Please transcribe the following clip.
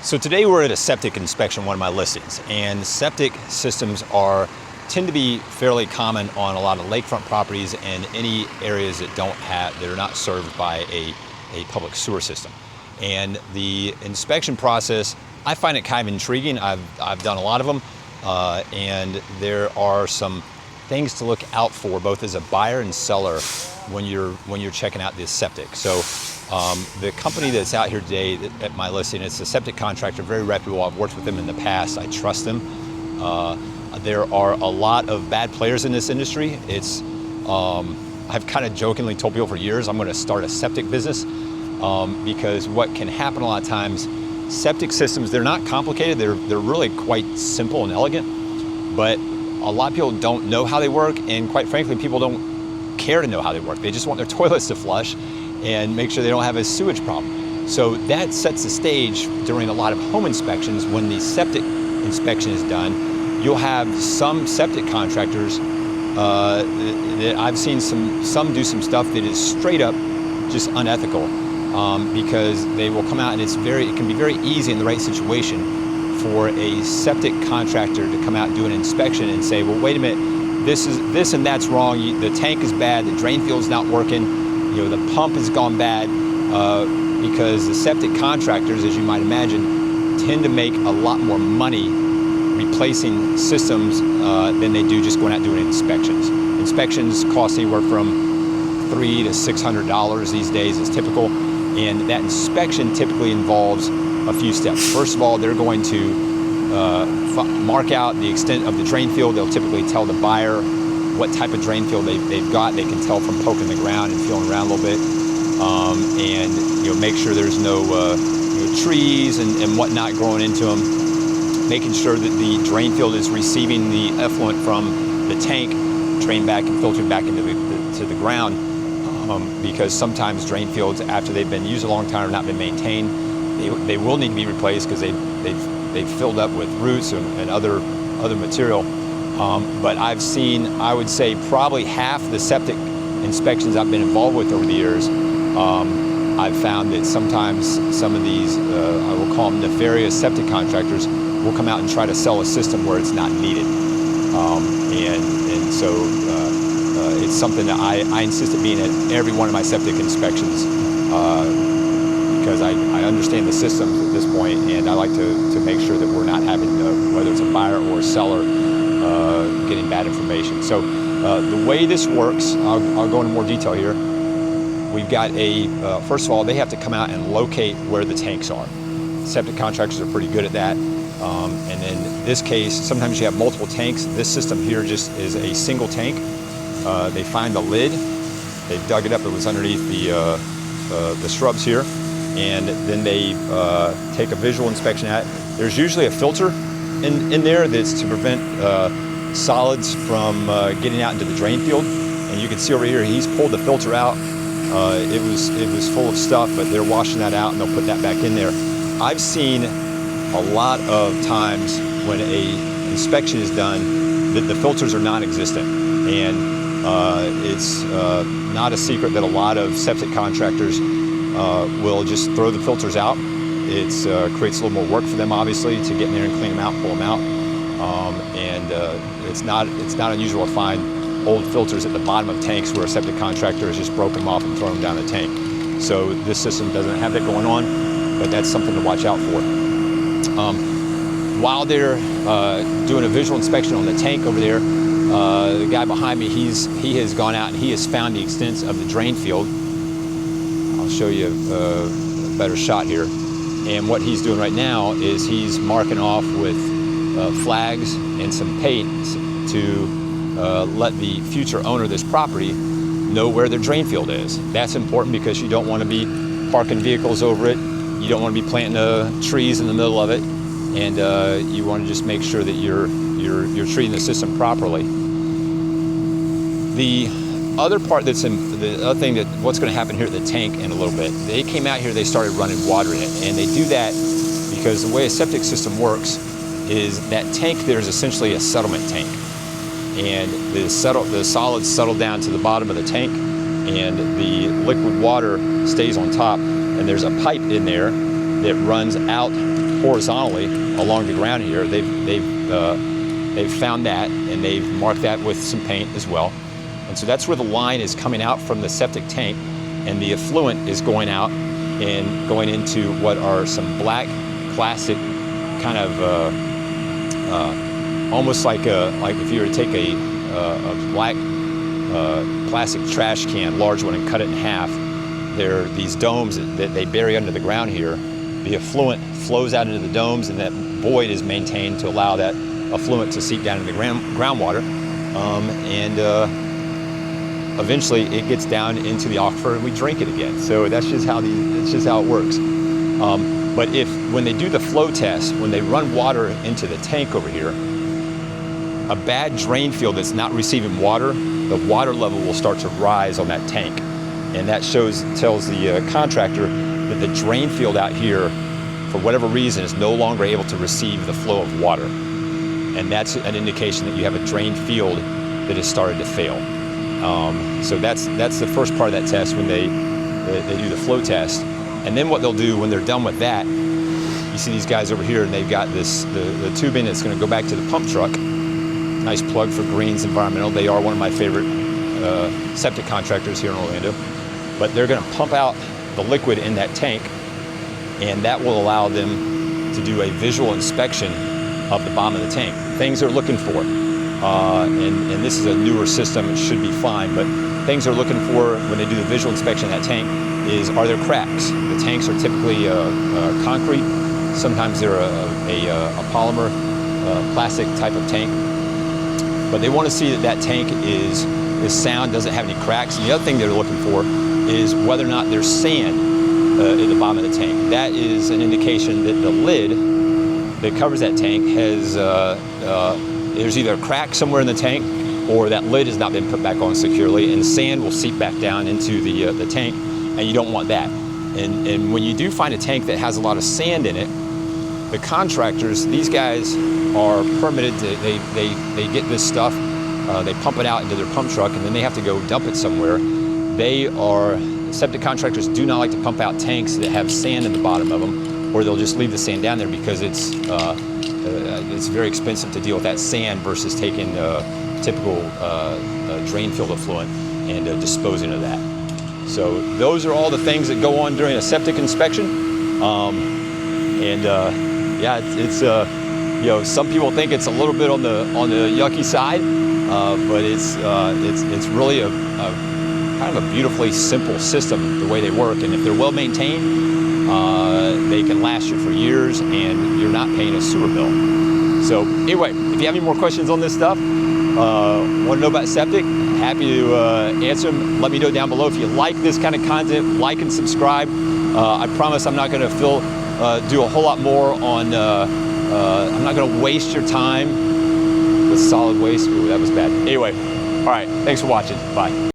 So today we're at a septic inspection, one of my listings, and septic systems tend to be fairly common on a lot of lakefront properties and any areas that are not served by a public sewer system. And the inspection process, I find it kind of intriguing. I've done a lot of them, and there are some things to look out for both as a buyer and seller when you're checking out this septic. So the company that's out here today at my listing, it's a septic contractor, very reputable. I've worked with them in the past. I trust them. There are a lot of bad players in this industry. I've kind of jokingly told people for years I'm going to start a septic business because what can happen a lot of times, septic systems, they're not complicated. They're really quite simple and elegant, but a lot of people don't know how they work, and quite frankly, people don't care to know how they work. They just want their toilets to flush and make sure they don't have a sewage problem. So that sets the stage during a lot of home inspections. When the septic inspection is done, you'll have some septic contractors that I've seen some do some stuff that is straight up just unethical, because they will come out and it can be very easy in the right situation for a septic contractor to come out and do an inspection and say, well, wait a minute, this and that's wrong. The tank is bad, the drain field's not working, the pump has gone bad, because the septic contractors, as you might imagine, tend to make a lot more money replacing systems than they do just going out and doing inspections. Inspections cost anywhere from $300 to $600 these days is typical, and that inspection typically involves a few steps. First of all, they're going to mark out the extent of the drain field. They'll typically tell the buyer what type of drain field they've got. They can tell from poking the ground and feeling around a little bit, and make sure there's no trees and whatnot growing into them. Making sure that the drain field is receiving the effluent from the tank, drained back and filtered back into the ground, because sometimes drain fields, after they've been used a long time or not been maintained, they will need to be replaced because they've filled up with roots and other material. But I've seen, I would say, probably half the septic inspections I've been involved with over the years, I've found that sometimes some of these, I will call them nefarious septic contractors, will come out and try to sell a system where it's not needed. And so it's something that I insist at being at every one of my septic inspections, because I understand the systems at this point, and I like to make sure that we're not having, whether it's a buyer or a seller, getting bad information. So the way this works, I'll go into more detail here. We've got first of all, they have to come out and locate where the tanks are. Septic contractors are pretty good at that. And in this case, sometimes you have multiple tanks. This system here just is a single tank. They find the lid. They've dug it up. It was underneath the shrubs here. And then they take a visual inspection at it. There's usually a filter in there that's to prevent solids from getting out into the drain field. And you can see over here, he's pulled the filter out. It was full of stuff, but they're washing that out and they'll put that back in there. I've seen a lot of times when a inspection is done that the filters are non-existent, and it's not a secret that a lot of septic contractors will just throw the filters out. It creates a little more work for them, obviously, to get in there and clean them out, pull them out, and it's not unusual to find old filters at the bottom of tanks where a septic contractor has just broken them off and thrown them down the tank. So this system doesn't have that going on, but that's something to watch out for. While they're doing a visual inspection on the tank over there, the guy behind me, he has gone out and he has found the extents of the drain field. I'll show you a better shot here. And what he's doing right now is he's marking off with flags and some paint to let the future owner of this property know where their drain field is. That's important because you don't want to be parking vehicles over it. You don't want to be planting trees in the middle of it, and you want to just make sure that you're treating the system properly. The other part the other thing what's going to happen here at the tank in a little bit, they came out here, they started running water in it, and they do that because the way a septic system works is that tank there is essentially a settlement tank, and the solids settle down to the bottom of the tank, and the liquid water stays on top. And there's a pipe in there that runs out horizontally along the ground here. They've found that, and they've marked that with some paint as well. And so that's where the line is coming out from the septic tank, and the effluent is going out and going into what are some black plastic kind of almost like if you were to take a black plastic trash can, large one, and cut it in half. There are these domes that they bury under the ground here. The effluent flows out into the domes, and that void is maintained to allow that effluent to seep down into the groundwater, and eventually it gets down into the aquifer, and we drink it again. So that's just how it works. But when they do the flow test, when they run water into the tank over here, a bad drain field that's not receiving water, the water level will start to rise on that tank, and that tells the contractor that the drain field out here, for whatever reason, is no longer able to receive the flow of water. And that's an indication that you have a drain field that has started to fail. So that's the first part of that test when they do the flow test. And then what they'll do when they're done with that, you see these guys over here, and they've got the tubing that's going to go back to the pump truck. Nice plug for Greens Environmental. They are one of my favorite septic contractors here in Orlando. But they're going to pump out the liquid in that tank, and that will allow them to do a visual inspection of the bottom of the tank. Things they're looking for, and this is a newer system, it should be fine, but things they're looking for when they do the visual inspection of that tank is, are there cracks? The tanks are typically concrete. Sometimes they're a polymer, plastic type of tank. But they want to see that tank is sound, doesn't have any cracks. And the other thing they're looking for is whether or not there's sand at the bottom of the tank. That is an indication that the lid that covers that tank has, there's either a crack somewhere in the tank, or that lid has not been put back on securely, and sand will seep back down into the tank, and you don't want that. And when you do find a tank that has a lot of sand in it, the contractors, these guys are permitted to, they get this stuff, they pump it out into their pump truck, and then they have to go dump it somewhere. Septic contractors do not like to pump out tanks that have sand in the bottom of them, or they'll just leave the sand down there because it's very expensive to deal with that sand versus taking typical drain field effluent and disposing of that. So those are all the things that go on during a septic inspection. Yeah, it's some people think it's a little bit on the yucky side, but it's really a kind of a beautifully simple system the way they work. And if they're well maintained, they can last you for years, and you're not paying a sewer bill. So anyway, if you have any more questions on this stuff, want to know about septic, happy to answer them. Let me know down below. If you like this kind of content, like and subscribe. I promise I'm not going to do a whole lot more on, I'm not going to waste your time with solid waste. Ooh, that was bad. Anyway, all right, thanks for watching. Bye.